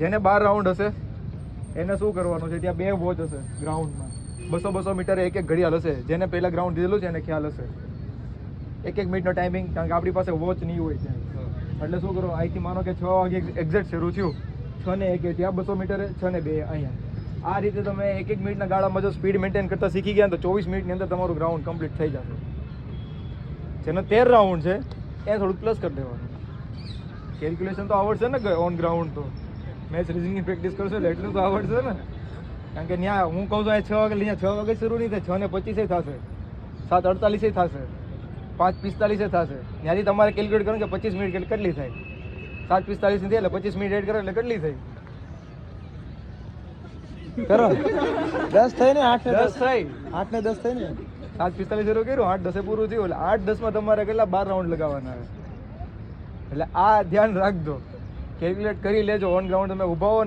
જેને 12 રાઉન્ડ હશે એને શું કરવાનું છે, ત્યાં 2 વોચ હશે ગ્રાઉન્ડમાં, 200 મીટરે એક ઘડિયાળ હશે. જેને પહેલા ગ્રાઉન્ડ દીધેલું છે એને ખ્યાલ હશે, 1 મિનિટનો ટાઈમિંગ, કારણ કે આપણી પાસે વોચ નહીં હોય ત્યાં. એટલે શું કરો, અહીંથી માનો કે 6 વાગે એક્ઝેક્ટ શરૂ થયું, 6 ને 1 ત્યાં 200 મીટરે, 6 ને 2 અહીંયા. આ રીતે તમે 1 મિનિટના ગાળામાં જો સ્પીડ મેન્ટેન કરતા શીખી ગયા તો 24 મિનિટની અંદર તમારું ગ્રાઉન્ડ કમ્પ્લીટ થઈ જશે. જેનો 13 રાઉન્ડ છે એ થોડુંક પ્લસ કરી દેવાનું. કેલ્ક્યુલેશન તો આવડશે ને ઓન ગ્રાઉન્ડ, તો મેચ રીઝનિંગની પ્રેક્ટિસ કરશો એટલે એટલું તો આવડશે ને. કારણ કે ત્યાં હું કહું છું 6 વાગે, અહીંયા 6 વાગે શરૂ નહીં થાય, 6:25 થશે, 7:48 થશે, 5:45 થશે. ત્યાંથી તમારે કેલ્ક્યુલેટ કરો કે 25 મિનિટ કેટલી થાય. 7:45 થઈ એટલે 25 મિનિટ એડ કરો એટલે કેટલી થઈ કરો 10 થઈ ને 8 ને 10 થઈ, 8 ને 10 થઈ ને. 7:45 શરૂ કર્યું, 8:10 પૂરું થયું એટલે 8:10 તમારે કેટલા 12 રાઉન્ડ લગાવવાના આવે. એટલે આ ધ્યાન રાખજો, કેલ્ક્યુલેટ કરી લેજો. ઓન ગ્રાઉન્ડ તમે ઊભા હો